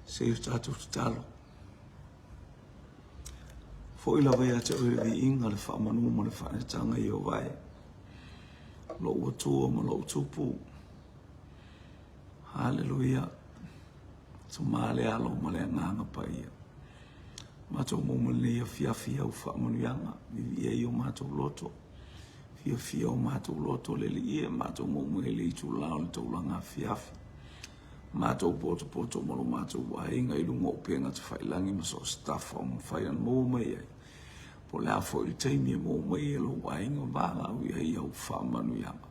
se i tātou talo. Fo ila wea te oi vi inga le whamanu ma le whanetanga i o vai. Lo ua tua ma lo tupu. Hallelujah. So male alo ma le nganga pa ia. Mato mumali fiafia u whamanu yanga. Vivi e o mato loto. Fiafia o mato loto le li e mato mumali i tu lao le taulanga fiafi. Mato poto malo mato wainga i lungo penga te whailangi ma so staff o mwhaian mō mai ai. Po lea fo i teimi e mō mai e lo wainga vanga ui ai au whamanu yanga.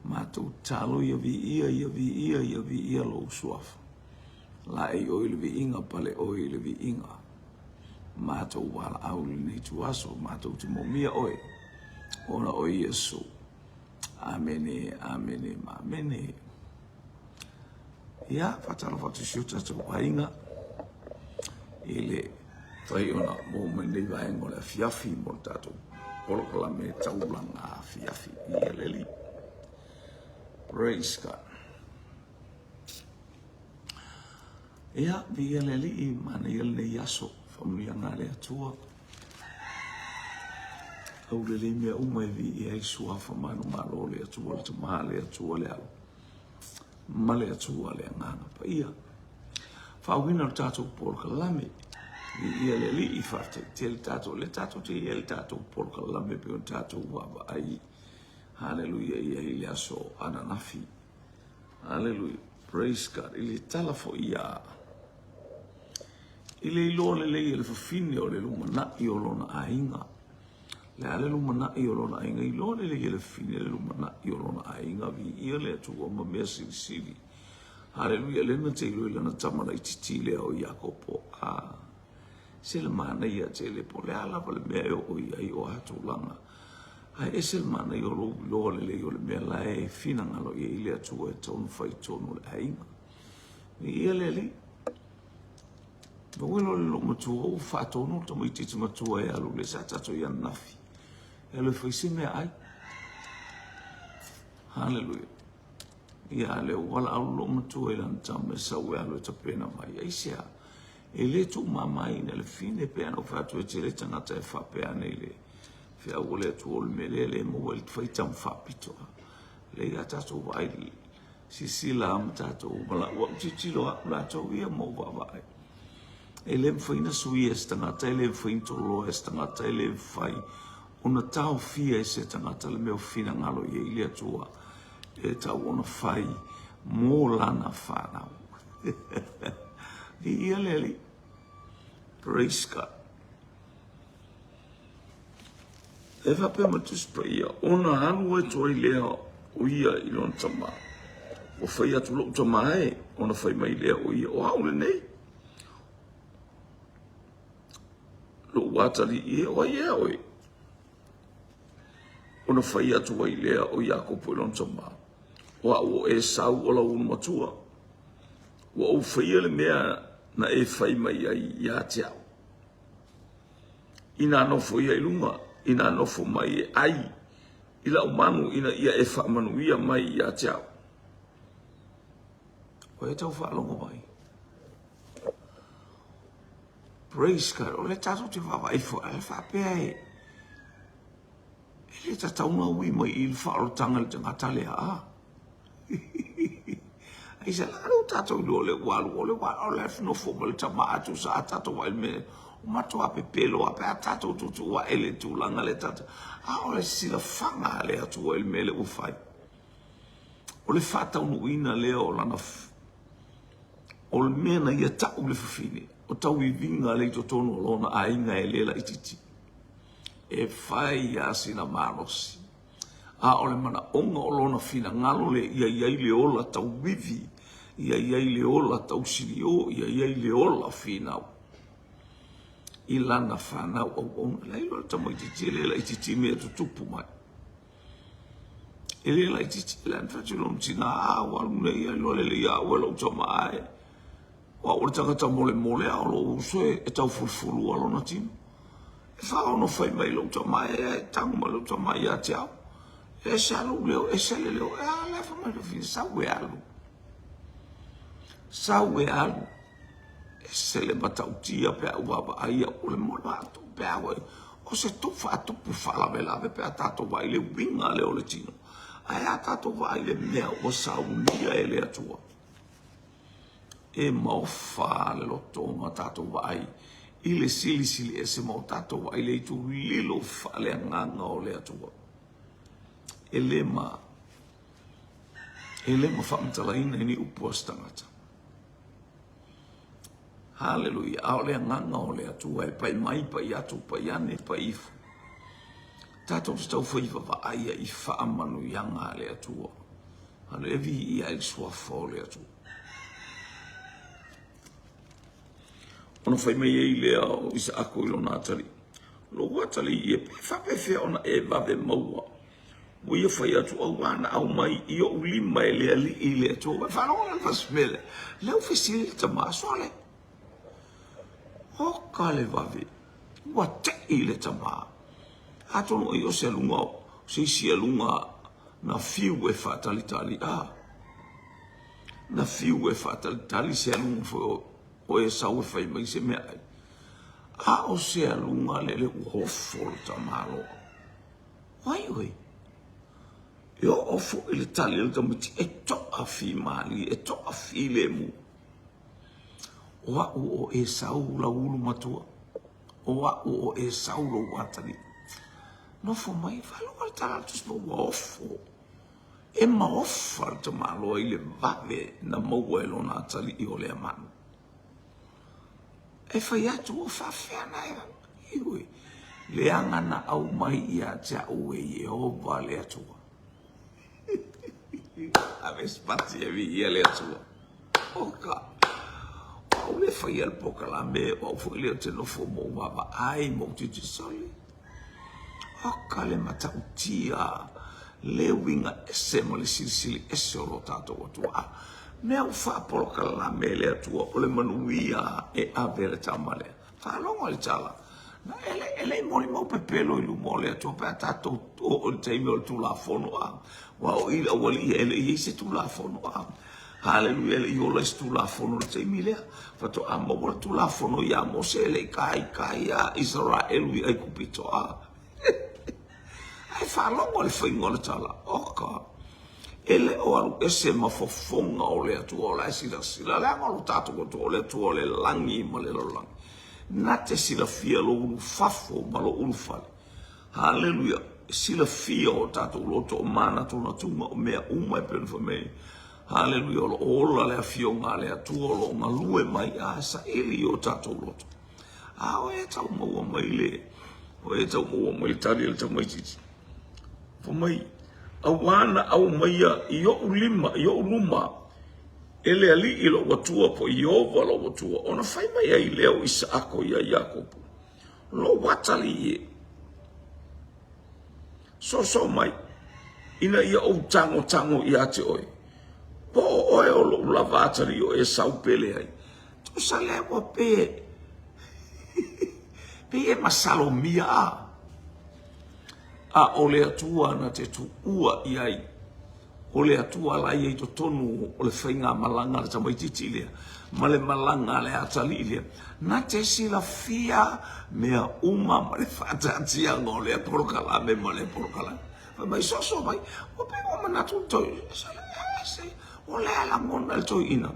Mato talo ia vi ia lo suafa. La e oi le vi inga pale oi le vi inga. Mato wala au le nei tu aso, mato te momia oi. Ona oi Yesu. Amene, amene, amene. Ia, fatala fatu siuta tu wainga. Ile, tai ona momene wainga o le fiafi mo tato. Polo kala me taulanga fiafi. Ia leli. Praise God. Ia, via leli I mana ia le yaso. Family ngale atua. Au le mea uma vi I ai suafa manu malo le atua le tama le atua le alo. Male atua le ngana pa ia. Whauhina o tātou pōrkalame. I ia le li I wharte. Te le tātou te ia le tātou pōrkalame pe o tātou waba ai. Hallelujah ia I le aso ananafi. Hallelujah. Praise God. I le tala fo ia. I le ilo le le whawhine o le lumana I o lona ainga. Le ale lumana I o lona ainga. I lo le le whine le lumana I o lona ainga. Vi ia le atu o ma mea siri. Hallelujah. Le na te ilo I lana tamana I titile o Iakopo. Se le mana ia te le po le ala pa le mea o I o hatu langa. Ai ese le mana I o lo le o le mea la e fina ngalo I le atu o e tonu fai tonu le ainga. Vi ia le li. Welo lo matua o whaatono tamo I titi matua e alu le sa tato I anafi. E le whaisime ai. Hallelujah. Ia le wala alu lo matua I lan tamo e sau e alu e tapena mai. Aisea. E le tu mamai ne le fine pēna o whātua e te le tangata e whapea nei le. Whia o le tu o le mele le mo e whaitam whapitoa. Le ia tato vai sisila am tato wala ua titilo a lato ia mo wawai. E le mwhaina sui e stangata, e le mwhaina tolo e stangata, e le mwhai. Ona tau fia e se tangata le meo whina ngalo I le atua. E tau ona whai mō lana whanau. Di ia leli. Praise God. E whape matus pa ia. Ona anu e toi lea o ia I lona tama. O whai atu lo tama e. Ona whai mai lea o ia. O haule nei. Lo watali I o ia oi. Ona whai atu wai lea o Iakopo I lona tama. O e sau o la unu matua. O whai le mea na e whai mai ai ia te au. Ina nofo ia I lunga. Ina nofo mai e ai. Ila o manu ina ia e whamanu ia mai ia te au. O e tau whaalonga mai. Praise God. O le tato te whawaifo. E whapea e. E le tataunga ui mai I le whaalotanga le tangata le a. Ai se laro tato I le walu. O le nofo ma le tama atu sa tato wa me. O mato ape pelo ape a tato tutu wa ele tūlanga le tato. O le sila whanga le atu wa me le ufai. O le whatau nuina leo o lana o le mena ia tau le whawhine. O tau I vinga le to tono o lona a inga e lela I titi. E whai a sina marosi. O le mana onga o lona whina ngalo le ia iai le ola tau vivi. Ia iai le ola tau sirio. Ia iai le ola whinau. I lana whanau au ona. Leilo le tamo I titi lela I titi mea tutupu mai. E lela I titi lela I whatu lom tina walu nei ai lo lele ia welo tama ai. Wa o tangata mole a lo usoe e tau fulfulu alo na tino. E wha ono whai mai lo tama e tangu ma lo tama I a te au. E salu leo, e sale leo, e lefa mai lo fina, sau e alu. Sau e alu. se le matautia pe ua ai o le mola atu pe awe o se tufa atupu whalawelave pe a tato wai le winga le o le tino ai a tato wai le mea o saunia e le atua e maufa le loto ma tato wai i le sili e se mau tato wai le itu lilo whale nganga o le atua e le ma whaamtalaina ni upua stangata. Haleluia. Ao lea nganga o lea tua e pai mai, pai atu, pai ane, pai ifu. Tato stau whaiva wa aia i whaamanu yanga lea tua. Hale evi i ai swafa o lea tua. Ona whai mei ei lea o isa ako ilo nā tari. Lo watali i e whapewhea ona e wawe maua. O ia whai atu au wana au mai i o ulima e lea li i lea tua. Whanonga na whasmele. Leo whesili ta maaswale. Hoka le wawe. Ua te i le ta maa. Atono i o se alunga o. Se isi alunga na fiu e whatalitali. Na fiu e whatalitali se alunga fo o e sau e whai mai se mea ai. O se alunga le uofo le ta maa loa. Wai oi. Yo ofo i le tali le tamuti e toa fi mali, e toa fi le mu. O au o e sau la ulu matua. O au o e sau lo watani. No fo mai falo al talatus no ofo. E ma offa te malo i le vave na maua e lo na tali i o le amanu. E fai atu o whawhea na e iwi. Le angana au mai i a tia ue i o vale atua. Ave spazio e via le atua. Oka. O le fai al poca la me o fu le te no fu mo wava ai mo ti soli. Oka le matautia le winga ese mo le sili ese o lo tato atua. Me au fa poca la me le atua o le manuia e avere tamale. Fa longo le tala. Na ele moli mo pepelo i lumo le atua pe tato o te email tu la fono a. Wow, ila wali ele i se tu la fono a. Hallelujah, ele i ola tu la fono te email. Fato a mo wala tu la fono ya mo se le kai a Israel wi ai kupito a. Ai fa longo le fingo le tala. Oka. Ele o alu ese mafofonga o le atua o la sila le angolo tato ko o le atua o le langi ma le langi. Nate sila fia lo ulu fafo ma lo ulu fale. Hallelujah. Sila fia o tato loto o mana tona tunga o mea uma e penu fa mei. Hallelujah. O ola le fio ngā le atua lo ngā lue mai a sa ili o tato loto. O e tau maua mai le. O e tau maua mai tari le tau mai titi. Fa mai. Awana au maia i o ulima, i o uluma. Ele ali i lo watua po i ova lo watua. Ona fai mai ai leo isa ako ia Jakobu. Lo watali ie. So mai. Ina ia o tango i ate oi. Po oe o lo lava atari o e sau pele ai. To sa lewa pe. Pe e masalo mia a. A o le atua na te tu ua i ai. O le atua la i to tonu o le whainga malanga le tamaititi lea. Ma le malanga le atali lea. Na te sila fia mea uma ma le whatatia ngō le porokala me ma le porokala. Mai so mai. O pe o manatu toi. O lea la mona le toi ina.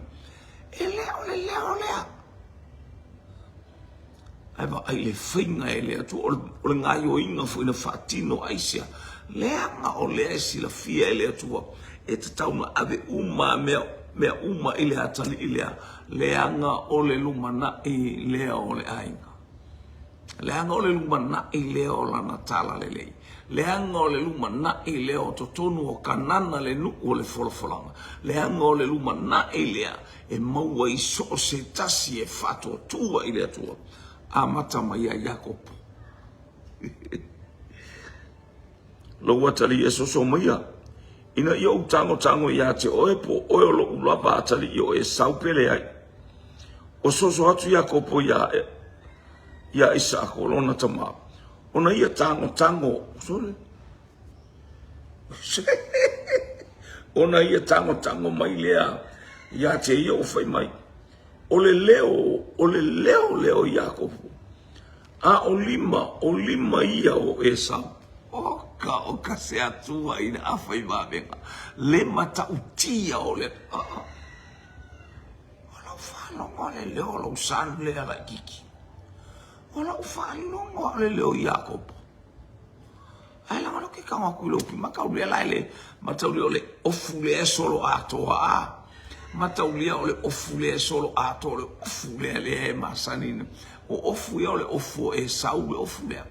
E lea o lea. Ai va ai le whainga e lea tu. O le ngai o inga fu ina whatino aisia. Lea nga o lea sila fia e lea tua. E te tauna ave uma mea uma i lea atali i lea. Lea nga o le lumana i lea o le ainga. Lea nga o le lumana i lea o lana tala le lei. Lea nga o le lumana i lea o totonu o kanana le nu o le folofolanga. Lea nga o le lumana i lea e maua i so se tasi e fato tua i lea tua. A mata mai a Jakobu. Lo watali e so maia. Ina ia u tango ia te oe po oe o lo ulapa atali i o e saupele ai. O soso atu Jakobu ia isa ako lona tama. Ona ia tango. Sorry. Ona ia tango mai lea. Ia te ia o fai mai. o le leo Iakopo. A o lima ia o Esau. O ka se atua ina awhai mawenga. Le mata utia o le... O lau whanonga le leo lau sanu le ala kiki. O lau whanonga le leo Iakopo. Ai langa no ke kanga kui loki. Makau lea lai le matau le ofu le solo atoa a. Matau lea o le ofu le solo atoa le ofu le masanina. O ofu ia o le ofu Esau le ofu lea.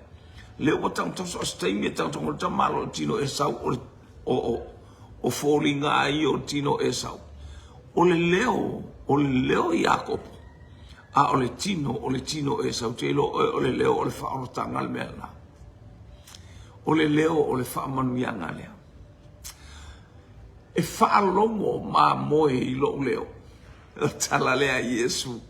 Le o tang tang so stay me tang tang o tamalo tino Esau o falling ai o tino Esau. O le leo Iakopo. A o le tino Esau telo o le leo o le whaoro tanga le mea. O le leo o le whaamanuianga lea. E whaalongo ma moe i lo leo. Tala lea Yesu.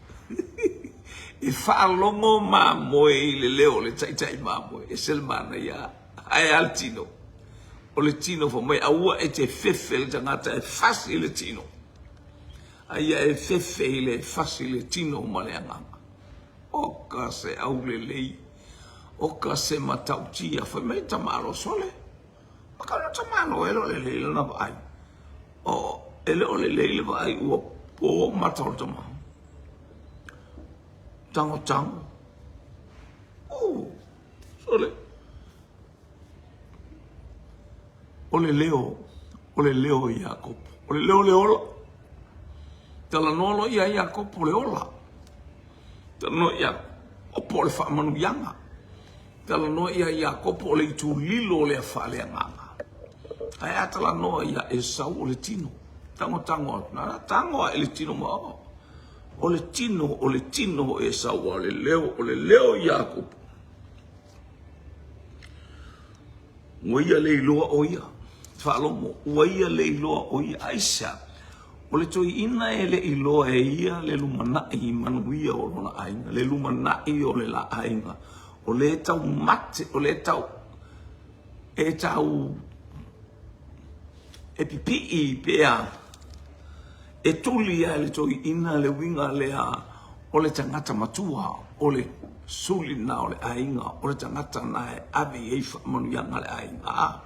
E whaalongo ma moe i le leo le taitai ma moe. E selmana ia. Ai al tino. O le tino fo mai aua e te fefe le tangata e fasi le tino. Ai e fefe i le fasi le tino ma le anganga. O ka se au le lei. O ka se matautia fo mai tamalo sole. Maka no tamalo elo le lei na vai. O elo le lei le vai o matau tamalo. Tango. Oh, sole. O le leo Iakopo. O le leo le ola. Tala nolo ia Iakopo le ola. Tala no ia opo le whaamanuianga. Tala no ia Iakopo le itu lilo le whale anganga. Ai atala no ia Esau o le tino. Tango. Nara tango a le tino mo. O le tino Esau o le leo Iakopo. Waia le iloa oia. Whaalomo, waia le iloa oia Aisha. O le toi ina e le iloa e ia le lumanai manuia o lona ainga. Le lumanai o le la ainga. O le tau mate, o le tau e pipi i pea. E tuli a le toi ina le winga lea o le tangata matua, o le suli na o le ainga, o le tangata na e avi e whaamanuianga le ainga.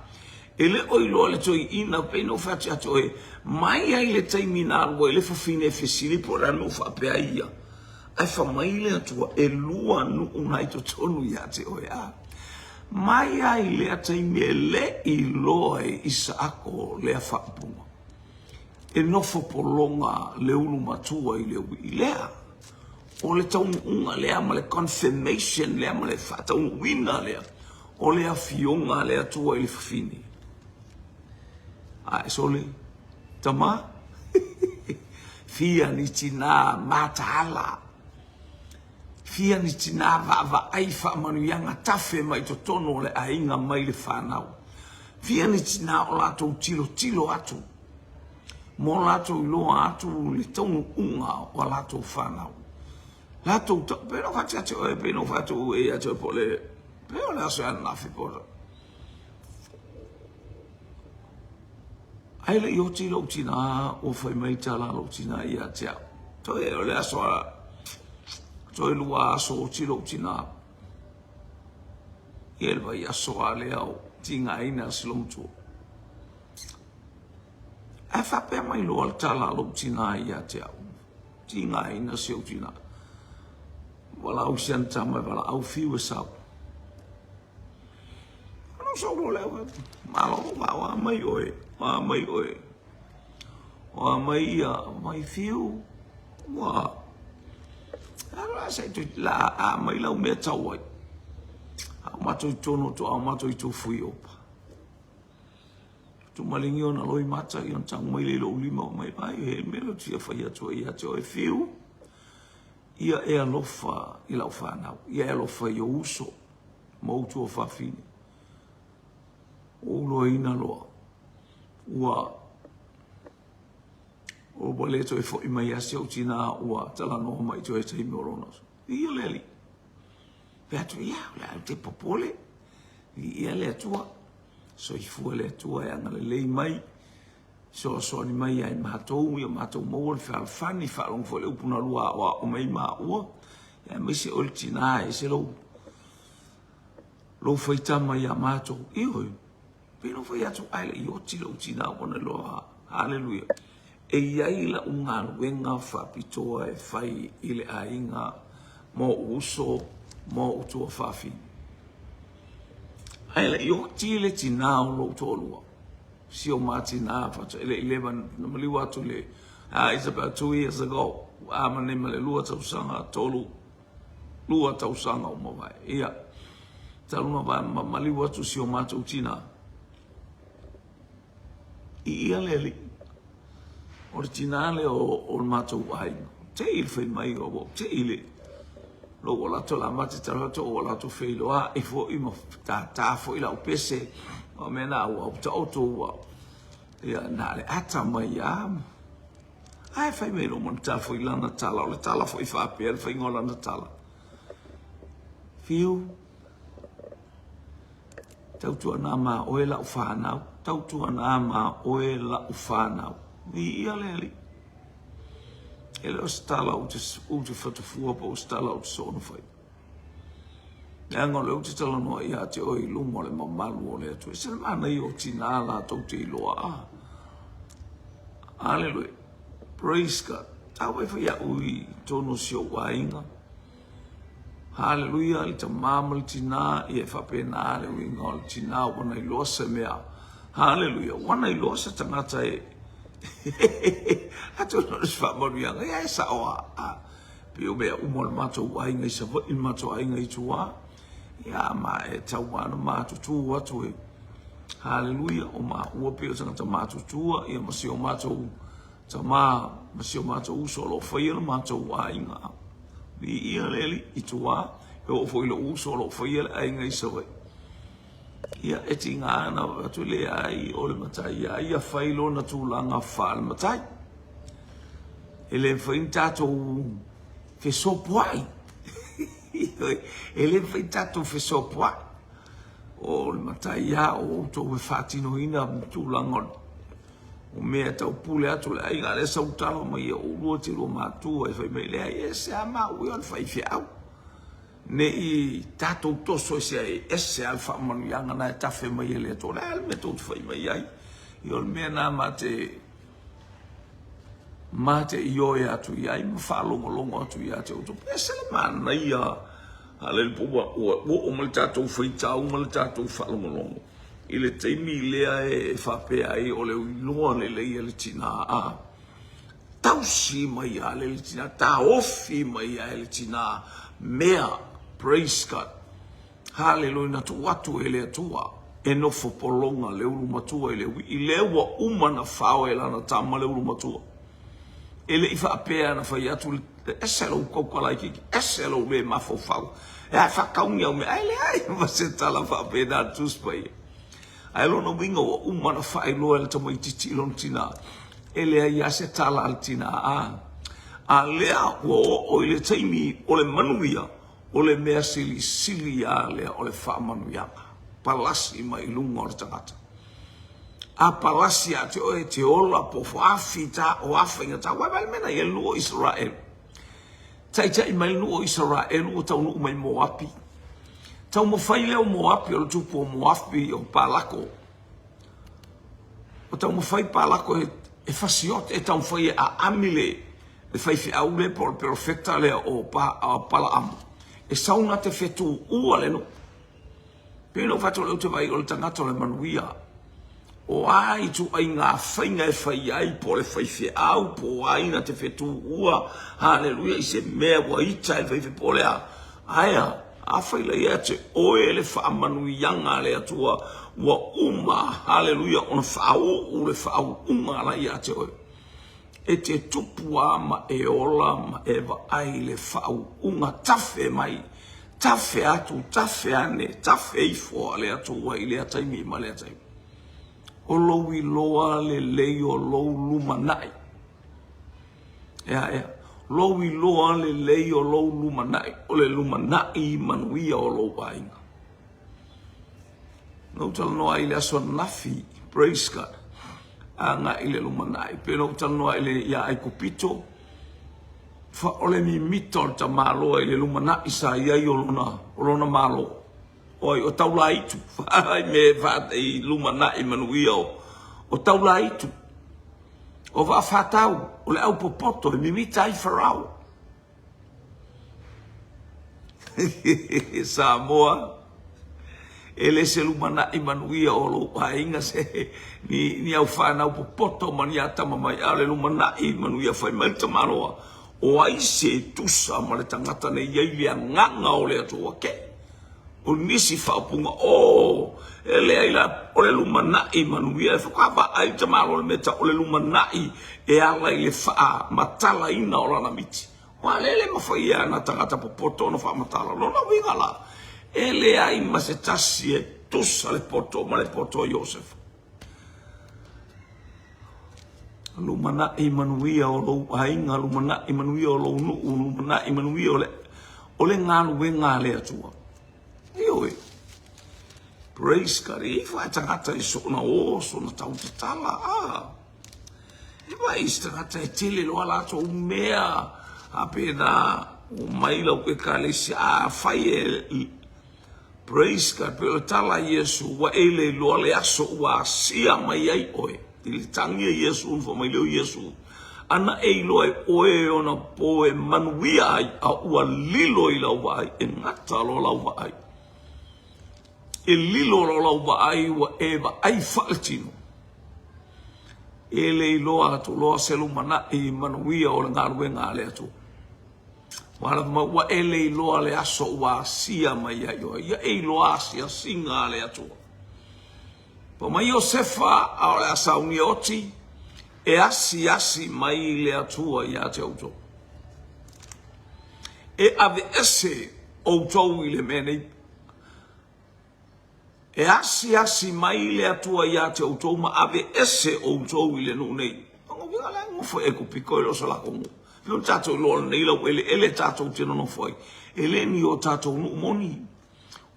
E le oiloa le toi ina peino whati ato e mai ai le taimina alua e le whawhine whesili po ranu whapea ia. Ai whamai le atua e lua nu unai to tonu ia te oe a. Mai ai le taimi e le iloa e isa ako lea whapunga. E nofo polonga le ulu matua i le lea. O le taunu unga lea ma le confirmation lea ma le whataunu wina lea. O lea fionga lea tua i le whawhini. Ai sole, tama. Fia ni tina matahala. Fia ni tina va ai whaamanuianga tafe mai to tono le ainga mai le whanau. Fia ni tina o lato tilo atu. Mo lato iloa atu le taunu unga o lato whanau. Lato, pero whati atu e peno whatu e atu e pole. Pero le aso ana nafi pora. Ai le i tilo tina o whai mai tala lo tina i a tea. To e o le aso a. To e lua aso o tilo tina. I elwa i aso a le au tinga ina silomtua. E whapea mai lo al tala lo tina i a tea. Tinga ina sio tina. Wala au sianta mai wala au fiu e sau. Ano sau lo lewa. Malo wa mai oe. Wa mai oe. Wa mai a mai fiu. Wa. Ano a sai tu la a mai lau mea tau ai. A mato i tono to a mato i to fui opa. Tu malingi ona loi mata i on tang mai le lo lima o mai pai. He melo tia whai atua i atua e fiu. Ia e alofa i lau whanau. Ia e alofa i o uso. Mautu o whawhini. O loa ina loa. Ua. O waleto e fo i mai asi au tina ua tala noho mai to e te ime oronas. Ia leli. Pe atu ia, le te popole. Ia le atua. So i fua le atua e anga le lei mai. so ni mai ai mātou ia mātou mau le whaalfani whaalong fo le upuna lua o mai ua ia mai se ol tina e se lo whaitama ia mātou ihoi pino whai atu ai le ioti lo tina wana loa haleluia e iai la unga luenga whapitoa e whai ile ainga mo uso mo utua whafi ai le ioti le tina o lo tolua si o matina fata ele 11 na maliwa atu le it's about 2 years ago mane male lua tausanga tolu lua tausanga o mawai ia talunga ba maliwa atu si o matu tina ia leli originale o matu ai te il fe mai o te ile lo la to la mati tala to o la to fe lo e fo i mo ta fo ila o pese o mena o ta auto ia na le ata mai ai fai me lo monta fo ila na tala o le tala fo i fa per fai ngola na tala fiu tau tu na ma o ela o fa na tau tu na ma o ela o fa na vi ia le ele o stala o te whatufua pa o stala o te sono fai. Leanga leo te tala noa ia te oi lungo le mamalu o le atu. E sena mana i o tina la tau te iloa. Hallelujah. Praise God. Tau e whai au i tono si o wainga. Hallelujah. I ta mama le tina i e whapena le winga o le tina wana i loa mea. Hallelujah. Wana i loa se tangata e ato no fa morianga ia sa o pio be umol mato ai ngai sa vo in mato ai ngai tua ia ma e tauana mato tua tu haleluia o ma o pio sa ta mato tua ia ma si o mato ta ma si o mato uso lo foi el mato ai nga vi ia leli i tua o foi lo uso lo foi el ai ngai sa ia e tinga na tu le ai o le matai ia fai lo na tu langa fal matai ele foi tato fe so puai ele foi tato fe so puai o le matai ia o to we fatino ina tu langa o me ta pule atu le ai ngale sa utalo mai o lo ti lo matu e fai me le ai se ama o yo fai fiau ne i tato toso se esse alfa manu yanga na tafe mai ele to la me to fai mai ai io me na mate io ya tu ai mo fa longo tu ya to pese man na ia ale po o mo tato fai ta o mo tato fa longo ile te mi le e fa pe ai o le luone le ile tina tausi mai ale le tina ta ofi mai ale tina mea. Praise God. Hallelujah. Na tu watu ele atua. E no fopolonga le ulu matua ele. I le ua uma na whao e lana tama le ulu matua. Ele ifa apea na whai atu. Eselo ukaukala kiki. Eselo le mafo whao. E a whakaungi au me. Aile ai. Mase tala wha apea na tuspai. Ailo no winga ua uma na whai loa le tamo i titi ilon tina. Ele ai ase tala al tina. A lea ua o ile taimi o le manuia. O le mea sili a lea o le whaamanu yanga. Palasi mai lunga o le tangata. A palasi a te oe te ola po whaafi ta o awhainga ta. Wai mena i luo Israel. Tai mai luo Israel o tau nuu mai Moapi. Tau mo whai leo Moapi o le tupu o Moapi o Palako. O tau mo whai Palako e fasiot e tau whai a amile. E whai fi au le por perfecta lea o Palaamu. E sauna te fetu ua le no. Pino fato leo te vai o le tangata le manuia. O ai tu ai ngā whainga e whai ai po le whaiwhi au po ai na te fetu ua. Hallelujah, i se mea wa ita e whaiwhi po lea. Aia, a whaila ia te oe le whaamanuianga le atua wa uma. Hallelujah, ona whaau u le whaau unga la ia te oe. E te tupu ama e ola ma e wa ai le whaau unga tafe mai. Tafe atu, tafe ane, tafe ifo le atua i le ataimi ma le ataimi. O lowi loa le leo lou luma nai. Ea. Lowi loa le leo lou luma nai. O le luma nai manuia o lou wainga. Nau tala noa i le aswa nafi. Praise God. anga ile lumanai pero tanua ile ya ai kupito fa ole mi mito ta malo ile lumanai sa ia olona malo oi o taula itu ai me va i lumanai manuia o taula itu o va fatau o le au popoto mi mita i farao Samoa ele se lumana imanuia o lo ainga se ni au fana o popoto maniata mamai ale lumana imanuia fai mai tamaloa o ai se tusa ma le tangata nei ia nganga o le atua ke o nisi fa punga o ele ai la o le lumana imanuia fa ka ai tamalo le meta o le lumana e ala ile fa matala ina o la miti wa lele mafai ana tangata popoto no fa matala no na wingala ele ai masetasi e tusa le poto Joseph. Lumana imanuia o lo ainga lumana imanuia o lo nu lumana imanuia o le ngalu we ngale atua. Io praise God. Ifa tangata I so na tau te tala. Ifa tangata e tele lo ala to mea apena o maila o ke kalesi fai praise God, pero tala Yesu wa ele lo le aso wa sia mai ai oe. Ili tangia Yesu unfo mai leo Yesu. Ana e lo ai oe ona poe manuia ai a ua lilo I lau wa ai. E ngata lo lau wa ai. E lilo lo lau wa ai wa eva ai faltino. Ele lo atu lo selu mana I manuia o le ngarwe ngale atu. Wa ele loa le aso wa sia mai ai o ia e loa sia singa le atu. Po mai Josefa a le asa uni oti e asi mai le atua ia te auto. E ave ese auto I le mene. E asi mai le atua ia te auto ma ave ese auto I le nu nei. Ngo vinga la ngo fo e ku piko lo so la kongu. No tato lo nei lo ele tato tino no foi ele ni o tato no moni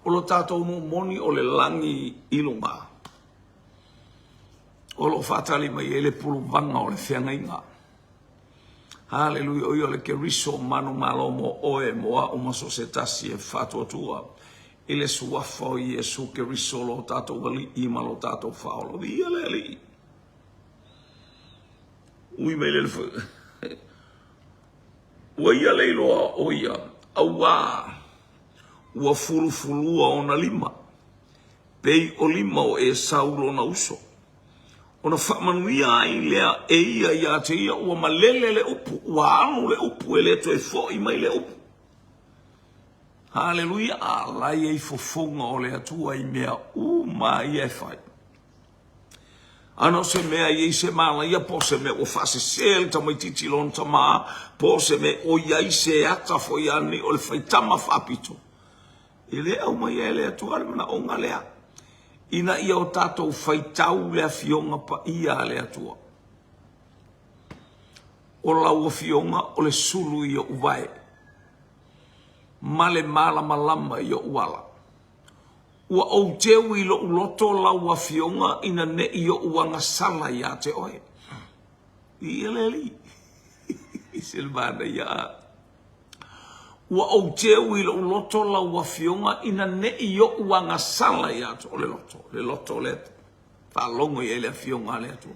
o lo tato no moni o le langi ilunga o lo fatali mai ele pulu vanga o le fianga inga haleluya o le ke riso manu malomo o e moa o ma societasi e fato tua ele sua foi Yesu ke riso lo tato wali I malo tato faolo via leli ui mai le Wa ia leiloa o ia, aua, ua fulufulua o na lima, pei o lima o e saulo na uso. O na whamanuia ai lea e ia te ia, ua malele le upu, ua anu le upu e le to e fo I mai le upu. Haleluia, a lai e fofonga o le atua I mea ma ia e fai. Ano se mea I se mala ia po se me o fase sel ta mai titilon ta ma po se me o ia I se ata fo ia ni o le faitama fapito. Ele au mai ele atua mana o ngalea. Ina ia o tatou faitau le fionga pa ia le atua. O lau o fionga o le sulu ia uvae. Male mala malama ia uala. Ua au teu I lo uloto la ua fionga ina ne I o uanga sala ia te oe. Ia leli. Silvana ia. Ua au teu I lo uloto la ua fionga ina ne I o uanga sala ia te o le loto. Le loto le fa longo I ele fionga le atu.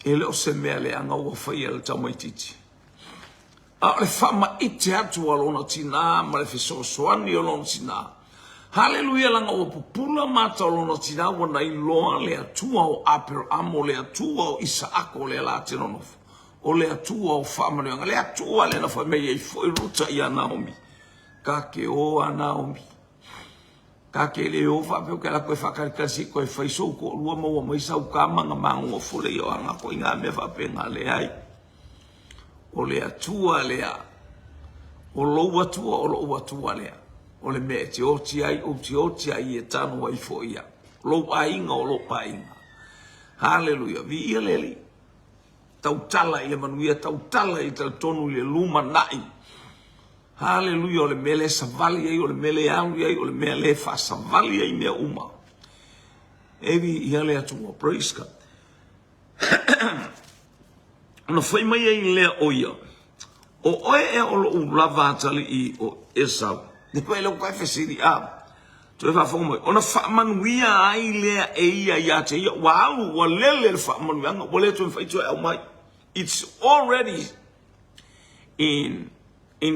Ele o se mea le anga ua fai ele tamaititi. A le fama ite atu alona tina ma le fisosoani alona tina. Haleluia langa o pupula mata o lona tina wana I loa le atua o Abraham o le atua o Isaako o le latino nofo. O le atua o whaamanuanga, le atua le na whamei e foi ruta I a Naomi. Ka ke o a Naomi. Ka ke le o whapeo ke la koe whakarikasi koe whaisou ko lua maua maisau ka manga mango fule I o anga ko inga me whapenga le ai. O le atua lea. O lou atua o lou atua lea. O le mea te oti ai e tanu ai fo ia. Lo ainga o lo ainga. Haleluia. Vi ia leli. Tautala I manuia, tautala I tonu le luma nai. Haleluia. O le mele savali ai, o le mele alu ai, o le mele fa savali ai mea uma. Evi ia le atua. Praise God. Ona fai mai ai lea oia. O oe e olo ulava atali I o Esau. Ne koe leo kai fesiri a. Toe whawhonga mai. Ona whaamanuia ai lea e ia ia te ia. Wa alu wa lele le whaamanuianga. Wa lea toe whaitue au mai. It's already in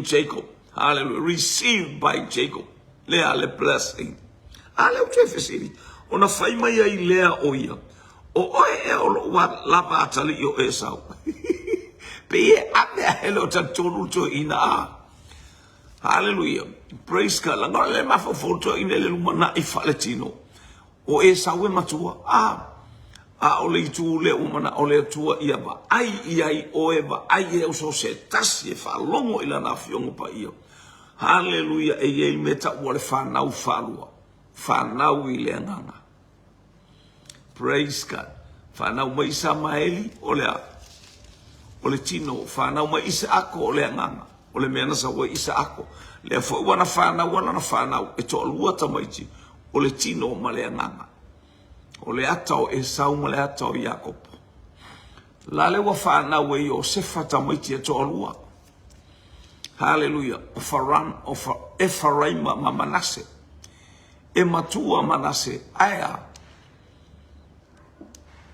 Jacob. Hallelujah. Received by Jacob. Lea le blessing. A leo toe fesiri. Ona whai mai ai lea oia. O oe e olo wa lava atali I o Esau. Pe ame hello tonu to ina a. Hallelujah. Praise God. Langa le mafo foto ina le lumana I faletino. O Esau e matua. A ole tu le umana ole tua ia ba. Ai oe ba. Ai e uso se tasi e fa longo ila na fiongo pa ia. Hallelujah. E ye meta wale whanau whalua. Whanau I le nganga. Praise God. Whanau mai Samaeli ole a. Ole tino whanau mai Isaako ole nganga. Ole meana sa wa Isaako. Le fo wana whanau wana na whanau. E to alua tamaiti. Ole tino ma le nganga. Ole atao Esau ma le atao Jacob. Lale wa whanau e Yosefa tamaiti e to alua. Hallelujah. Of Ephraim ma Manasse. E matua Manasse. Aya.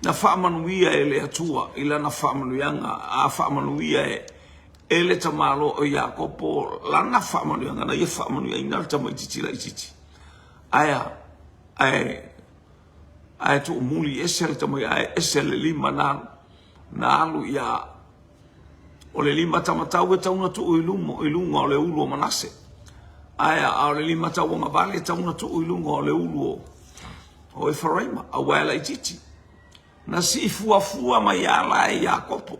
Na whaamanuia e le atua, ila na whaamanuianga, a whaamanuia e le tamalo o Iakopo, la na whaamanuianga, na ia whaamanuia ina le tamaititila ititi. Ai tu umuli ese le tamai, ai ese le lima na alu ia, o le lima tamatau e tauna tu ilunga o le ulu o Manase. A le lima tau nga vale tauna tu ilunga o le ulu o Ephraima, a wala ititi. Na si fuafua mai ala e Iakopo.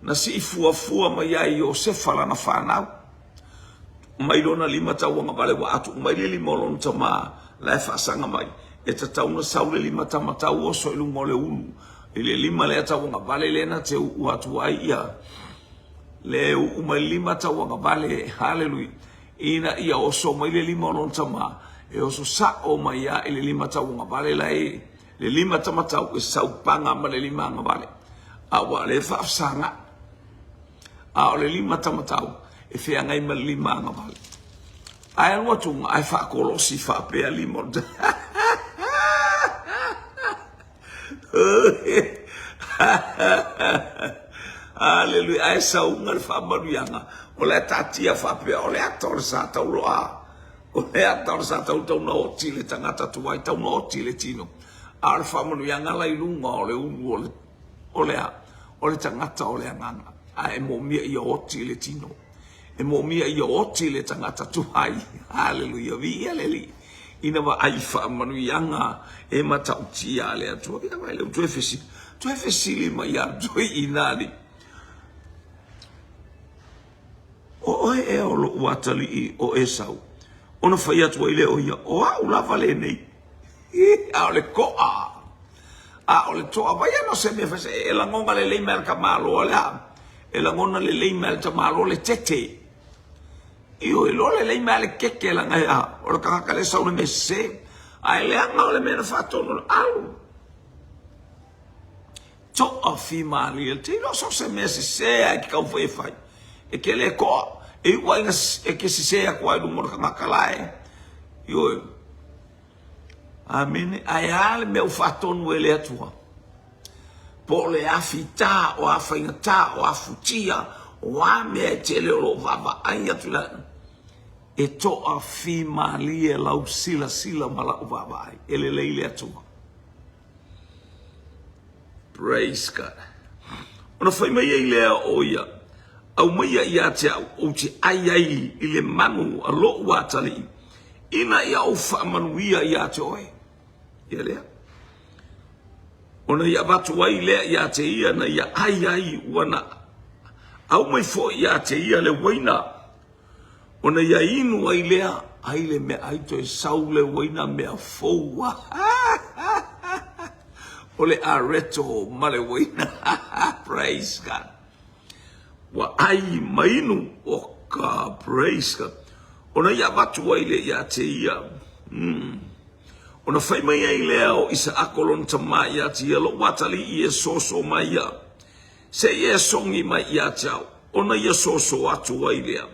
Na si fuafua mai ai Yosefa la na whanau. Mai lona lima tau nga vale wa atu. Mai li lima olon tama la e whaasanga mai. E ta tauna saule lima tama tau oso ilunga o le ulu. Ile lima le tau nga vale lena te u atu ai ia. Le umai lima tau nga vale, hallelujah. Ina ia oso mai le lima olon tama. E oso sa o mai ia ile lima tau nga vale la e. Le lima tamatau e saupanga ma le lima nga vale. Awa le whaafsanga. A le lima tamatau e whiangai ma le lima nga vale. Ai alua tunga ai whaakolosi whaapea lima. Hallelujah. Ai saunga le whaamaruianga. O le tatia whaapea o le ator sa tau loa. O le ator sa tau tau na oti le tangata tuai tau na oti le tino. Ar whamanu ia ngala I lunga o le ulu o le tangata o le anganga. A e mo mia I oti le tino. E mo mia I oti le tangata tuhai. Hallelujah. Vi aleli. Ina wa ai whamanu ia nga e matautia le atua. Ina wa ele tue fesi. Tue fesi li ma ia tue inani. O oe e o lo uatali I o Esau. Ona whai atua I le o ia. O a ulava le nei. A ole koa. A ole toa vai no se me fese e la ngonga le leima ka malo ala. E la ngona le leima ta malo le tete. Io e lo le leima le keke la nga o ka le sa me se. Ai le anga le me fatto no alu. To a female il te lo so se me se ai ka foi fai. E che le ko e wa e che si se a qua du mo ka makalae. Io Amen. Ai ale meu fatonu ele atua. Po le afita o afainata o afutia o ame tele lo vava ai atula. E to a fimali e lau sila mala o vava ai. Ele leile atua. Praise God. Ona fai mai ai lea oia. Au mai ia te au te ai ile manu a lo watali. Ina ia o whaamanuia ia te oe. Ia lea. Ona ia watu ai lea ia te ia na ia ai wana. Au mai fo ia te ia le waina. Ona ia inu ai lea. Ai le mea ai toi sau le waina mea foua. Ole areto ma le waina. Praise God. Wa ai mainu o ka praise God. Ona ia watu ai le ia te ia. Ona fai mai ai lea o isa akolon tamai ati ia lo watali ia soso mai ia. Se ia songi mai ia tau. Ona ia soso atu ai lea.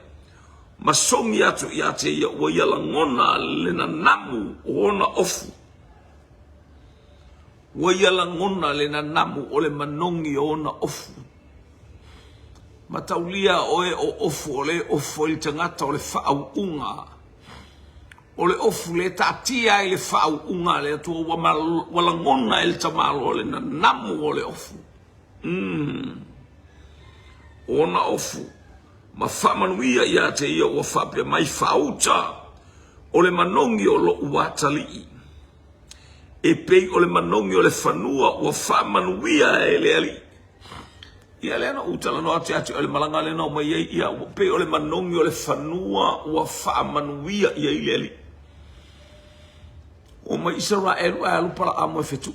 Ma songi atu ia te ia ua ia langona lena namu o ona ofu. Ua ia langona lena namu o le manongi o ona ofu. Ma taulia oe o ofu o le ofu il tangata o le whaau unga. O le ofu le tatia i le whaau unga le atua walangona il tamalo le na namu o le ofu. Ona ofu. Ma whamanuia ia te ia ua whapea mai whauta o le manongi o lo uatali. E pei o le manongi o le whanua ua whamanuia e le ali. Ia le ana utala no ati ati o le malanga le no mai ia ua pei o le manongi o le whanua ua whamanuia ia i le ali. O mai Israel alu pala amo e fetu.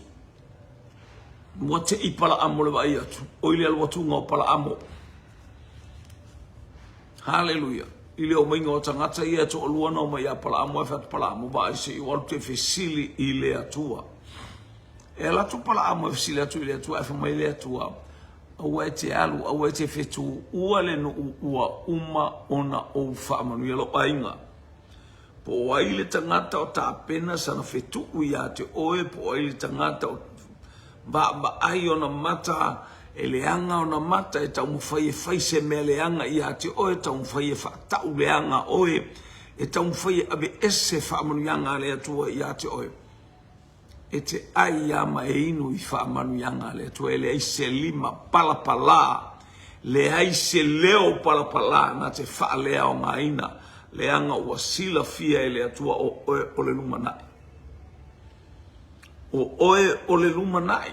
Mua te I pala amo le vai atu. O ile alu watunga o pala amo. Hallelujah. Ile o mainga o tangata ia to o luana o mai a pala amo e fetu pala amo. Ba ise I walu te fesili ile atua. E la tu pala amo e fesili atu ile atua. E fama ile atua. Awa e te alu, awa e te fetu. Ua le no ua uma ona o whaamanu. Ia lo ainga. Po waile tangata o ta pena sana fetu ia te oe po waile tangata o ba ai ona mata e leanga ona mata e tau mwhai e whaise me leanga ia te oe tau mwhai e whaatau leanga oe e tau mwhai e abe ese whaamanu yanga lea tua ia te oe e te ai ama e inu I whaamanu yanga lea tua e le aise lima palapala le aise leo palapala na te wha lea o ngā ina leanga ua sila fia e le atua o oe o le lumanai. O oe o le lumanai.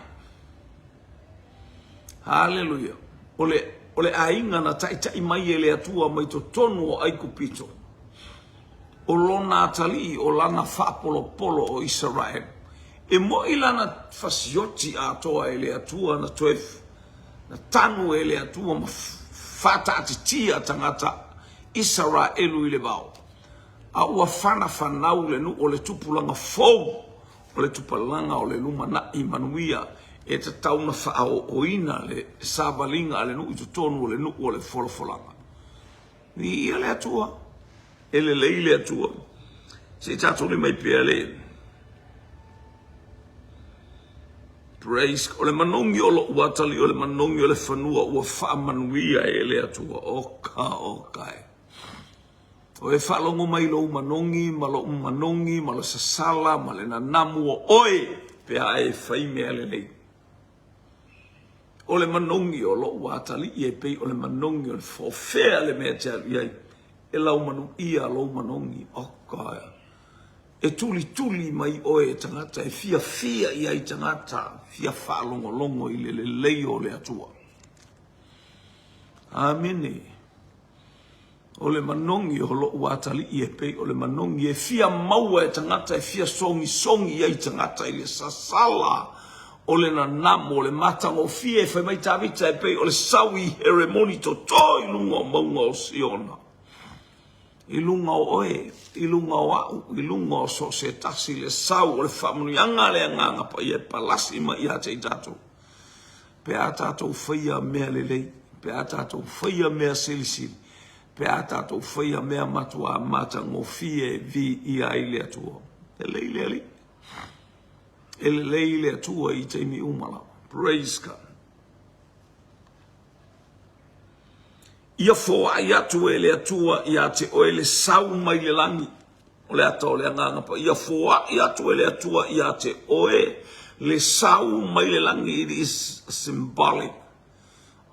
Hallelujah. O le ainga na taitai mai e le atua mai to tonu o aiku pito. O lona atali o lana whaapolo polo o Israel. E mo ilana fasioti atoa e le atua na toef. Na tanu e le atua ma fata atitia tangata. Israelu I le bao. A ua whana whanau le nu o le tupulanga fau. O le tupalanga o le lumana I manuia. E te tauna whaao oina le sabalinga le nu I tutonu o le nu o le wholofolanga. Ni ia le atua. E le leile atua. Se tato le mai pia le. Praise. O le manongi o lo uatali o le manongi o le whanua ua wha manuia e le atua. Oka. O e whalongo mai lo manongi, ma lo manongi, ma lo sasala, ma le nanamu o oe, pea e whaimea le lei. O le manongi o lo uatali, I e pei o le manongi o le whawhea le mea te iai, e lau manu ia lo manongi, okaya. E tuli mai oe tangata, e fia iai tangata, fia whalongo longo I le lei o le atua. Amene. O le manongi o lo uatali I e pei o le manongi e fia maua e tangata e fia songi ai tangata I le sasala o le nanamo o le matango fia e whai mai tawita e pei o le sawi heremoni to I lunga o maunga o siona I lunga o oe I lunga o au I lunga o so se tasi le sau o le whamunu anga le anganga pa I e palasi ma I a te tato pe a tato whaia mea le lei pe a tato whaia mea silisili pe a tatou whaia mea matua mata ngofie vi I a ile atua. E leile ali. E leile atua I teimi umala. Praise God. Ia foa I atu e le atua I a te o ele sau mai le langi. O le ata o le anganga pa. Ia foa I atu e le atua I a te oe le sau mai le langi. It is symbolic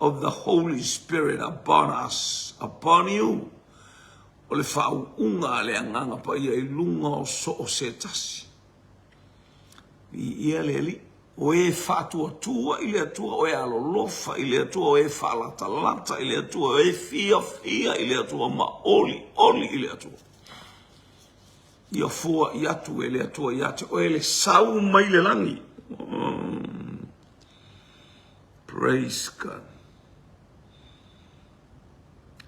of the Holy Spirit upon us, upon you. O le whau unga le anganga pa ia I lunga o so o se tasi. I ia le li, o e whatua tua I le atua, o e alolofa I le atua, o e whalatalata I le atua, o e fia I le atua, ma oli I le atua. Ia fua I atu e le atua I ate, o e le sau mai le langi. Praise God.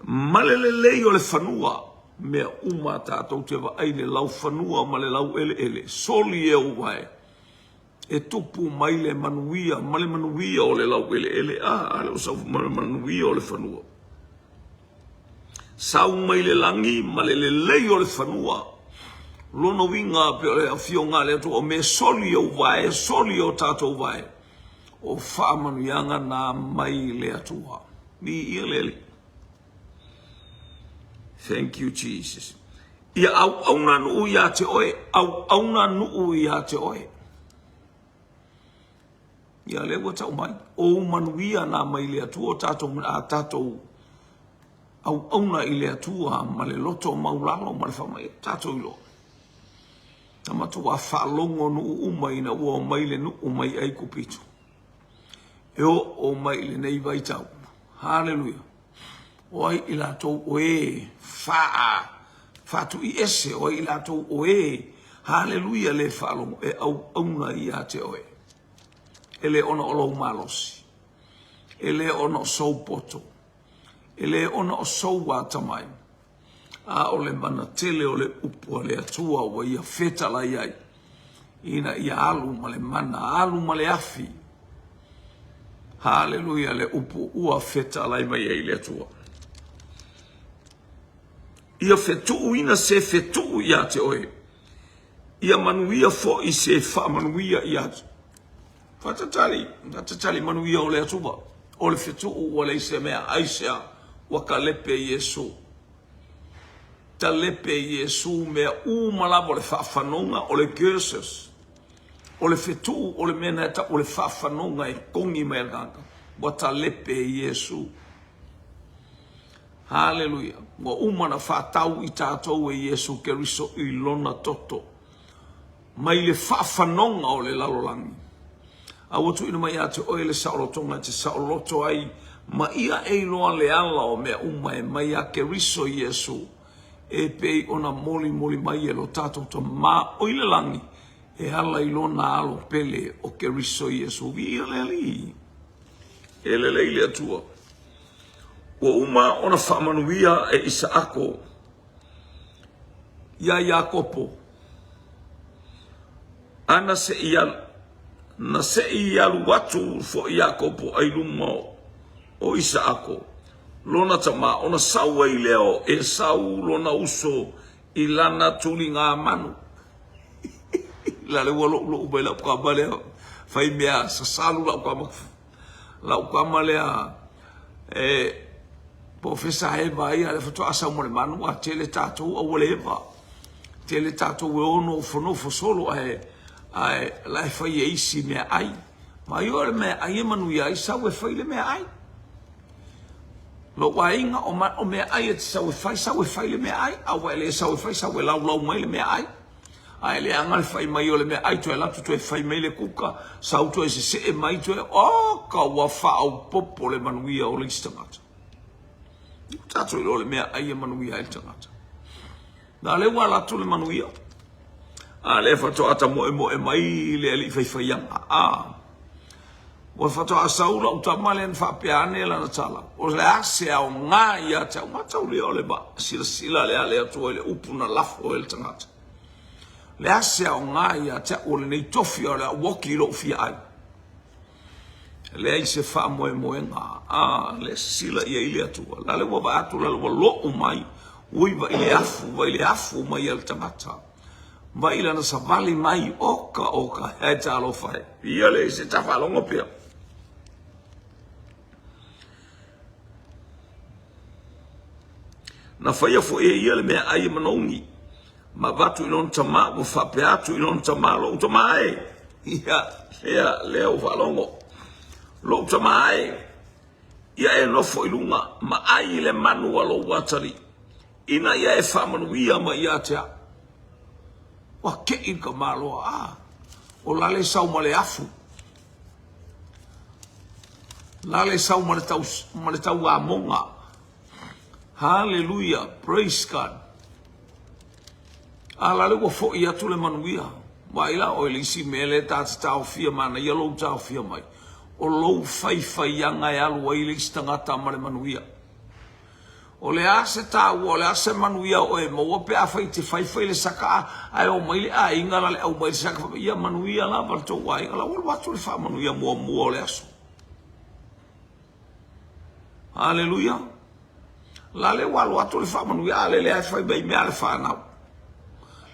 Malelelei o le whanua, mea uma tātou te wa aine lau whanua ma le lau ele soli e o wae e tupu mai le manuia ma le manuia o le lau ele ale o sau ma le manuia o le whanua sau mai le langi ma le lei o le whanua lono winga pe o le awhio ngā le atua o me soli o wae soli o tātou wae o whaamanuianga nā mai le atua mi ia leli. Thank you, Jesus. Ia au na nuu ia te oe. Au na nuu ia te oe. Ia lewa tau mai. O manuia nā mai le atua tātou a tātou. Au na i le atua ma le loto maulalo ma le whamai. Tātou ilo. Tamatu a whaalongo nuu umai na ua mai le nuu mai ai kupitu. Eo o mai le nei vai tau. Hallelujah. Oi ila tau oe fatu i ese oi ila tau oe hallelujah le falo e au na ia te oe ele ona olo malosi ele ona so poto ele ona o so wa tamai a ole mana tele ole upu le atua wa ia feta la iai ina ia alu male mana alu male afi hallelujah le upu ua feta la mai ile atua ia fetu ina se fetu ia te oe. Ia manuia fo i se fa manuia ia. Fatatali manuia o le atuba. O le fetu o le se mea aisea waka lepe Yesu. Ta lepe Yesu mea malabo le whaafanonga o le curses. O le fetu o le mena eta o le whaafanonga e kongi mea ganga. Wata lepe Yesu. Hallelujah. Wa umana whātau i tātou e Yesu Keriso i lona toto. Mai le whaafanonga o le lalolangi. A watu ina mai ate oe le saolotonga te saoloto ai. Ma ia e loa le ala o mea uma e mai a Keriso Yesu. E pei ona moli mai e lo tātou to ma oile langi. E ala i lona alo pele o Keriso Yesu. Ia le ali. E le leile atua. O uma ona whamanuia e Isaako. Ia Iakopo. Ana se ia na se ia watu fo Iakopo ai luma o Isaako. Lona tama ona saua i leo e sau lona uso i lana tuli ngā manu. La le walo lo ubai la kwa balea fai mea sa salu la kwa malea Profesa Eva ia le foto asa mo le manu a tele tatou o le Eva. Tele tatou e ono fono solo ai la fai e isi me ai. Ma io le me ai manu ia isa we fai le me ai. Lo wainga o me ai e sa we fai le me ai. A we le sa we fai sa we lau mai le me ai. Ai le angal fai mai o le me ai to la to fai mai le kuka sa auto e se mai to o ka wa fa au popo le manu ia o le stamata. Tato i le mea ai e manuia e tangata. Nā le wala tu le manuia. A le fato ata mo e mai le ali faianga. Wa fato a saula o ta male en fa piane la na tala. O le ase au ngā ia te au matau le o le ba. Sila le ale atu le upuna lafo e tangata. Le ase au ngā ia te o le nei tofi o le woki lo fia ai. Le ai se fa moenga le sila ia ile atua la le wa atu la lo mai ui va ile afu mai al tamata va ile na savali mai oka e talo fai ia le se tafalongo pia na fai fo ia le me ai manongi ma vatu ilon tama wo fa pe atu ilon tama lo tomai ia le o valongo lo tamai ia e nofo ilunga ma ai le manua lo watari ina ia e whamanuia ma ia tea wa ke inka maloa o lale sau ma le afu lale sau ma le tau a monga hallelujah praise God ala le fo ia tu le manuia wa ila o ilisi mele tau fia mana ia lo tau fia mai o lou fai anga e alu ai le istangata ma le manuia. O le ase tāua, o le ase manuia o e maua pe a whai te whai le saka ai o mai le a inga la le au mai saka ia manuia la par tō wai la wal watu le wha manuia mua o le aso. Haleluia. La le wal watu le wha manuia a le ai whai bai mea le whanau.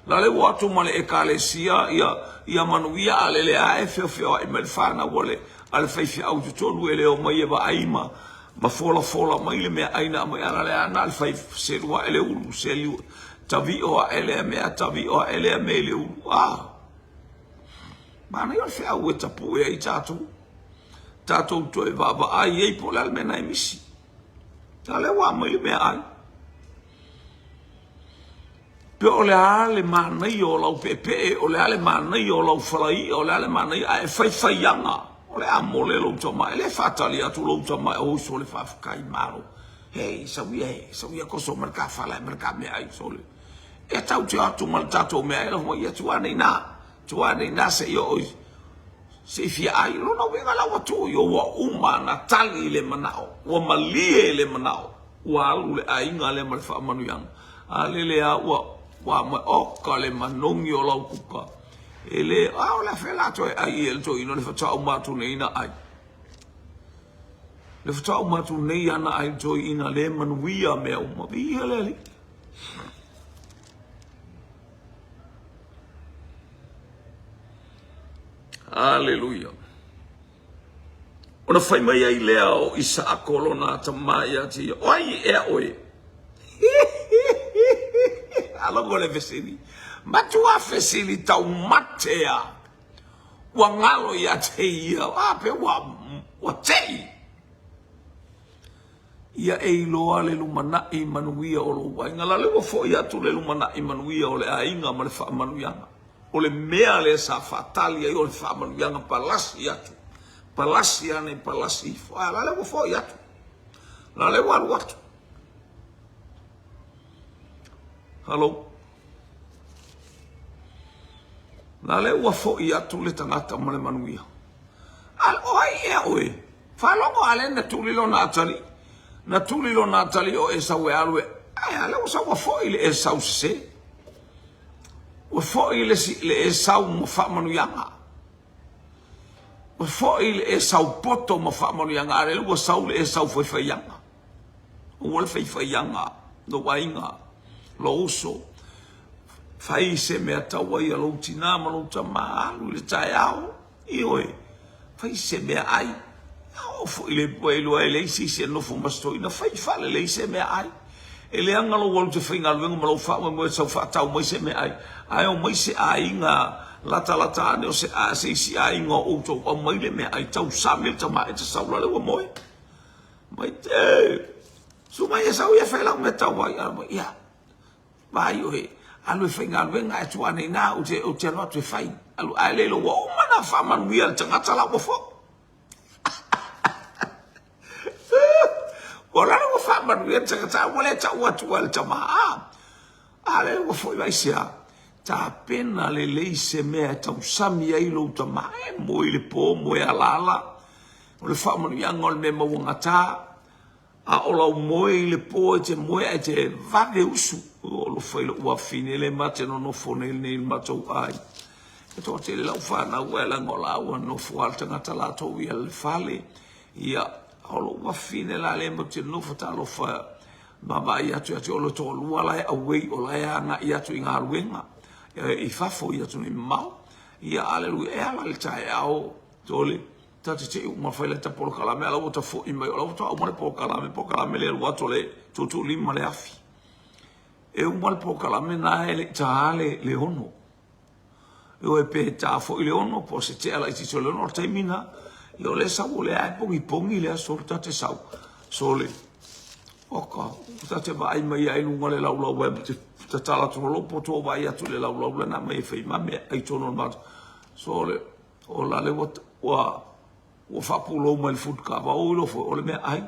La le watu ma le ekalesia ia manuia a le ai whio ai me le whanau o le ale whai au tutonu e le o mai e wa aima. Ma fola mai le mea aina mai ala le ana le fai se rua ele ulu se liu tavi o ele mea tavi o ele me le ulu mana yo fe au tapu e tatu to e baba ai e po la mena misi ale wa mai le mea ai pe ole ale mana yo la pepe ole ale mana yo la falai ole ale mana ai fai yanga le amole lo toma le fatali atu lo toma o so le fa kai maro hey savia ko so merka fala merka me ai sole e tau te atu mal tato me ai lo ia tuane na se yo se fi ai lo no venga la watu yo wa umana tali le manao wa malie le manao wa le ai ngale mal fa manu yang ale le wa ma o kale manongi o la kuka ele la fela to ai el to ino le fa o matu nei na ai le fa o matu nei ana ai to ina le manuia me o ma bi hele haleluia ona fai mai ai le o isa akolona ta mai ati oi e oi alo gole vesini matua fesili tau matea wa ngalo ya te ia ape wa tei ia e loa le lumana i manuia o lo wai ngala le fo ia tu le lumana i manuia o le ainga ma le fa manuianga o le mea le sa fatalia o le fa manuianga palasi atu palasi ane palasi fo ala le fo ia tu la le wa watu halo la le ua fo'i atu le tangata ma le manuia. Al oi e oe. Whalongo ale na tulilo na atali. Na tulilo na atali o e sau e alue. Ai ale o sau ua fo'i le e sau se. Ua fo'i le e sau ma wha manuianga. Ua fo'i le e sau poto ma wha manuianga. Ale ua sau le e sau whaiwhaianga. Ua le whaiwhaianga. No wainga. Lo uso. Fai se mea taua ia lo tina ma lo tama alu le tae au i oe fai se mea ai o fo ile poelo e le si se no fo mastoi na fai fale le se mea ai e le anga lo wol te finga lo ma lo fa mo so fa tau mo se mea ai o mo se ai nga lata ne o se a se si ai nga o to o mo le mea ai tau samel tama e sa lo le mo mai te su mai sa ia fa la me tau ai ia vai oe alu finga venga e tuane na o te no te fai alu ale lo o mana fa manuia tanga tala ko fo ora lo fa manuia tanga tala wala ta wa tu al tama ale o fo vai sia ta pena le se me ta usami ai lo tama e mo ile po mo e alala o le fa manuia ngol me mo ngata a ola mo ile po te mo e te va de usu o lo foi lo fine le mate no fone ne mato ai e to te la fa na wela ngola o no fo alta ngata la to wi al fale ia o lo fine la le mo te no fota lo fa baba ia tu lo to lu ala a we o la ia na ia tu inga ruenga e fa fo ia tu ni mau ia aleluia e ala le tai ao tole tati te uma foi le tapolo kala me ala o ta fo i mai o ta o mo po kala me le wa to le tu lima le afi e un mal po kala me na ele tale le ono e pe ta fo le ono po se te ala i so le ono termina io le sa vole ai pongi le sorta te sau sole oka ta te vai mai ai lunga le laula web te tala to lo po to vai atu le laula na mai fei ma me ai tono ma sole o la le wa fa pulo mal food ka va o lo fo o le me ai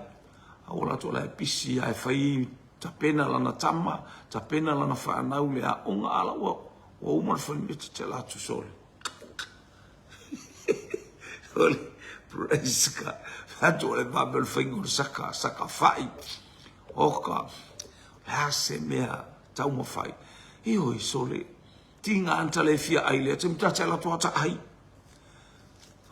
o la to la pisi ai fai ta pena lana tama, ta pena lana whanau lea onga ala wa umar whanmita te la tu sole. Sole, praise God. Hato le babel whaingo saka whai. Oka. Hase mea tau mawhai. Iho i sole. Tinga antale fia aile. Te mtacha la tua ta ai.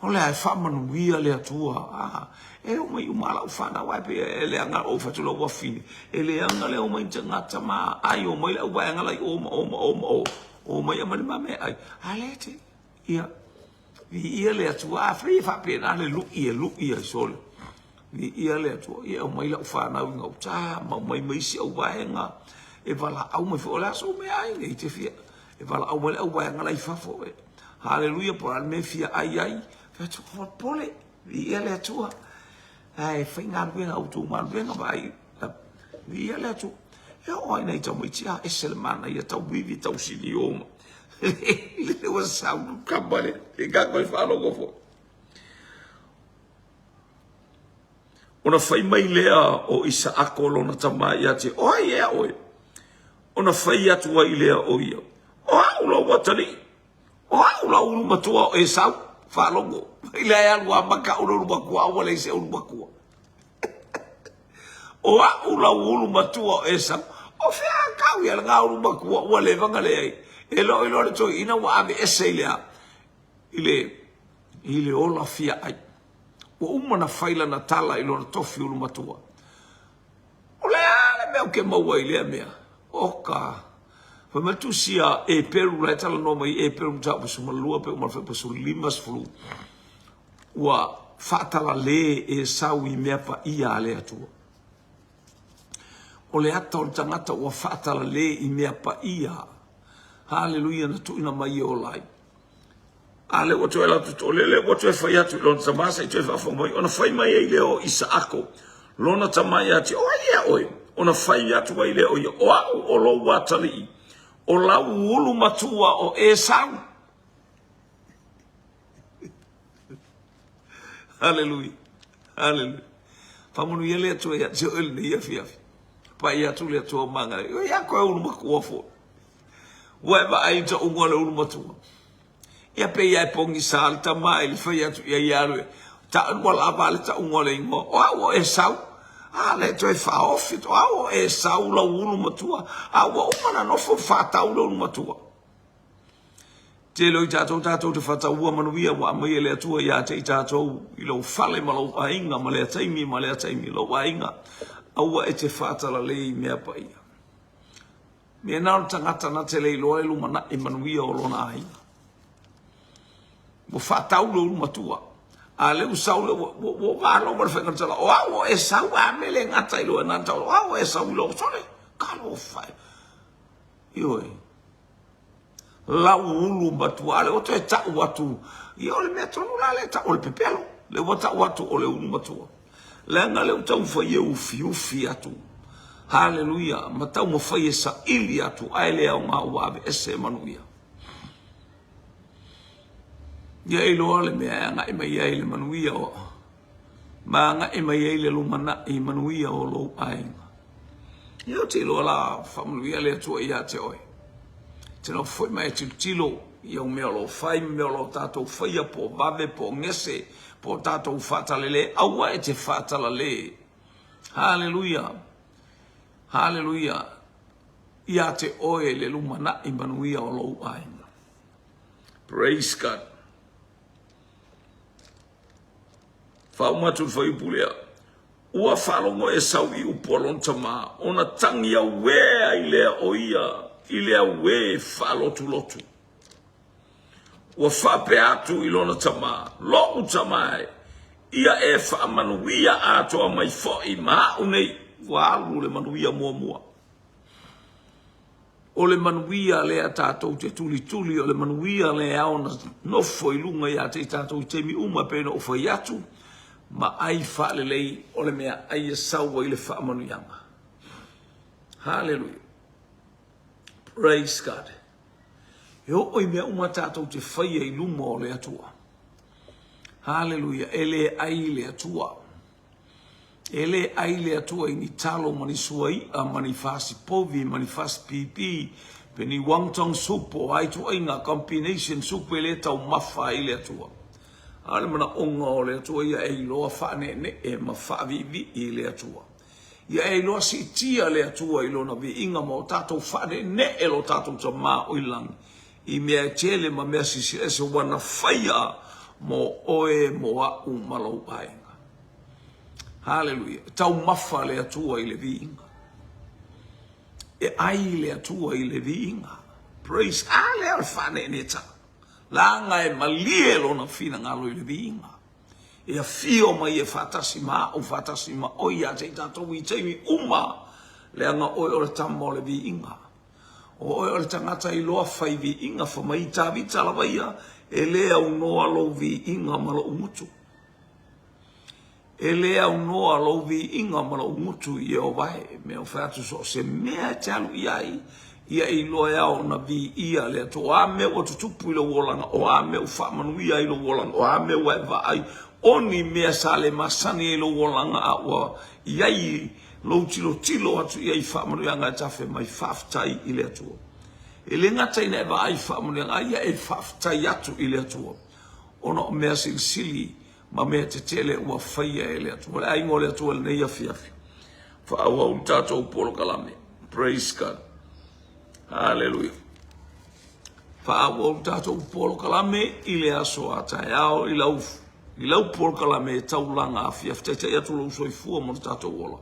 Ole ai whamanu ia lea tua. E o mai umala ufana waipe e le anga o fatula wafini. E le anga le o mai te ngata maa. Ai o mai le au anga lai o mai amani mame ai. Alete. Ia. Ia lea tua. Free fape na le lu ia sole. Ia lea tua. Ia o mai la ufana winga uta. Mai si au waenga. E wala au mai fo la so me ai ngai te fia. E wala au mai au waenga lai fafo e. Hallelujah por al me fia ai. Fatu pole. Ia lea tua. Ai fai ngā ruenga au tū mā ruenga vai. Ia lea tua. E o ai nei tau mai tia esele mana ia tau vivi tau sini oma. Le wa sau kambale. E kako i whanongo fo. Ona fai mai lea o isa ako lona tamai ate. Oi ea oi. Ona fai atu wa ilea o ia. O haula watani. O haula ulu matua o e sau. Whalongo. Ilea alua maka ulu makua. Awale se ulu makua. O haula ulu matua o e sau. O fea kau ia ngā ulu makua. Wale vangale ai. Elo le toi ina wa ame ese ilea. Ile ola fia ai. O umana faila na tala ilo na tofi ulu matua. O lea mea uke maua ilea mea. Oka. Fa matusia e peru lai tala no mai e peru mta pasu malua pe umarfe pasu limas flu. Wa fatala le e sawi mea pa ia ale atua. O le ata o le tangata wa fatala le I mea pa ia. Hallelujah na tuina mai o lai. Ale o tu ela tu lele o tu fai atu lona tamasa I tu fa mai ona fai mai I leo Isaako lona tamai ati o ia oi ona fai atu ai leo o lo watali o la ulu matua o Esau. Hallelujah. Hallelujah. Famunu yele atu ya jo el ni ya fiafi. Pa ia tu le tu manga. Yo ya ko ulu makuofo. Wa ba ai to ungole ulu matua. Ia pe ia pongi sal ta mai fai atu ia ia ta wala vale ta ungole ingo o Esau ale to fa ofi to o Esau la ulu matua o mana no fo fa ta ulu matua te lo tato te fa ta ua manuia wa mai le tua ia te tato I lo fale malo ainga male taimi lo ainga au e te fa ta la lei mea pa ia me na tangata na te le lo elu mana I manuia o lona ainga mo fa ta ulu matua ale usau le wo valo mo fe ngata o Esau a mele ngata ilo na ta o Esau lo sole kalo fai yo la ulu batu ale o te ta watu yo le metro la le ta o le pepelo le wata watu o le ulu batu le ngale o tau fai u fi atu hallelujah matau mo fai sa ili atu ale o nga wa ese manuia ya ilo le mea nga ima ya ile manuia o ma nga ima ya ile lumana I manuia o lo ainga yo te ilo la familia le tua ia te oi te no foi mai te tilo ia o mea lo fai mea lo tato faia po vave po ngese po tato fatalele awa e te fatalale hallelujah hallelujah ia te oi le lumana I manuia o lo ainga praise God. Fa matu fai pulea. Ua whalongo e sau I upolon tama. Ona tangi a wea I lea o ia. I lea we whalotu lotu. Ua whape atu I lona tama. Loku tamae. Ia e whaamanuia atoa mai fo I maa unei. Wa alu le manuia mua. O le manuia lea tātou te tuli. O le manuia lea ona nofo I lunga ia te tātou te mi uma pena o fai atu. Ma ai fale lei o le mea ai sau I le whaamanuianga. Hallelujah. Praise God. E oi mea uma tātou te whaia I luma o le atua. Hallelujah. Ele ai le atua. Ele ai le atua I ni talo mani suai a mani fasi povi, mani fasi pipi, peni wangtong supo, ai tu inga combination supo ele tau mafa I le atua. Ale mana onga o le atua ia e loa whaane ne e ma whaavivi I le atua. ia e loa si tia le atua ilo na vi inga mo tatou whare ne e lo tatou ta mā oilangi. I mea tele ma mea sisi e se wana whaia mo oe mo au malau ainga. Hallelujah. Tau mafa le atua i le vi inga. E ai le atua i le vi inga. Praise. Ale al whane ne ta. Langa e malie lo na fina ngalo i le vi inga. E a fio mai e whatasi ma o whatasi ma o ia te tatou i teimi uma le anga oe o le tamo le vi inga. O oe o le tangata i loa whai vi inga wha mai tā vita la waia e lea unoa lo vi inga mala umutu. E lea unoa lo vi inga mala umutu i o wae me o whatu so se mea talu iai ia i loa ao na vi ia lea to a me o tutupu i lo wolanga o a me o whamanuia i lo wolanga o a me o e vai oni mea sale masani e lo wolanga a ua iai lo tilo atu iai whamanu anga tafe mai whaftai i le atua. E le ngata ina eva ai whamanu anga ia e whaftai atu i le atua. Ona o mea sili ma mea te tele ua whaia e le atua. Le aingo le atua le neia fiafi. Whaaua un tātou polo kalame. Praise God. Hallelujah. Whaaua un tātou polo kalame i le aso a tae ao i laufu. I lau porkala me taulanga a fiaf te te atu lau soi fua mo tātou ola.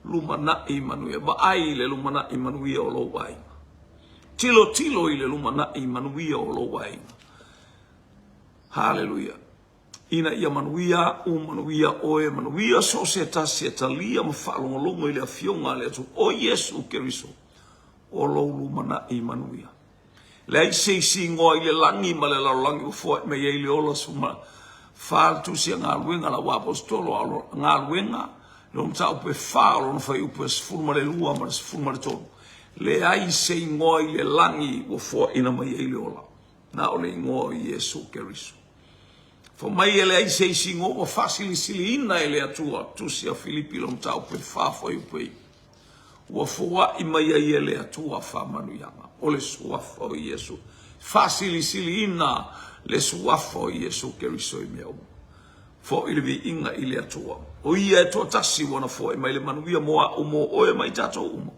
Lumana i manuia. Ba ai le lumana i manuia o lo wai. Tilo i le lumana i manuia o lo wai. Hallelujah. Ina ia manuia, manuia oe, manuia so se tasi e talia ma whaalongalongo i le afionga le atu o Yesu Keriso. O lo lumana i manuia. Le ai seisi ngoa i le langi ma le laulangi ufua me i le ola suma. Fal tu si ngā luenga la wapostolo ngā luenga lo mta upe fal lo fai upe sfurma le lua ma sfurma le tonu le ai se ngoi le langi wo fo ina mai ele ola na ole ngoi Yesu Keriso fo mai ele ai se singo wo fasili sili ina ele atua tu si a Filipi lo mta upe fa fo upe wo fo wa i mai ele atua fa manu yanga ole sua fo Yesu fasili sili ina le suafo Yesu Keriso i mea umu. Fo ili vi inga ili atua. O ia e toa tasi wana fo i mai le manuia moa umo oe mai tato umo.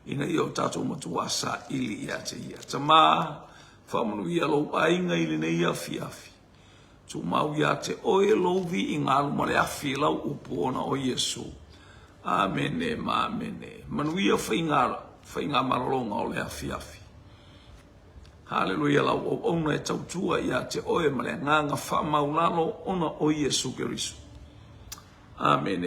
Ina ia o tato matua sa ili ia te ia. Tama fa manuia lo ainga ili ne ia fiafi. Tu mau ia te oe lo vi inga aluma le afi lau upuona o Yesu. Amene ma amene. Manuia fa inga maralonga o le afi. Hallelujah la ona e tautua ia te oe male nganga whamaulalo ona o Yesu Keriso. Amen.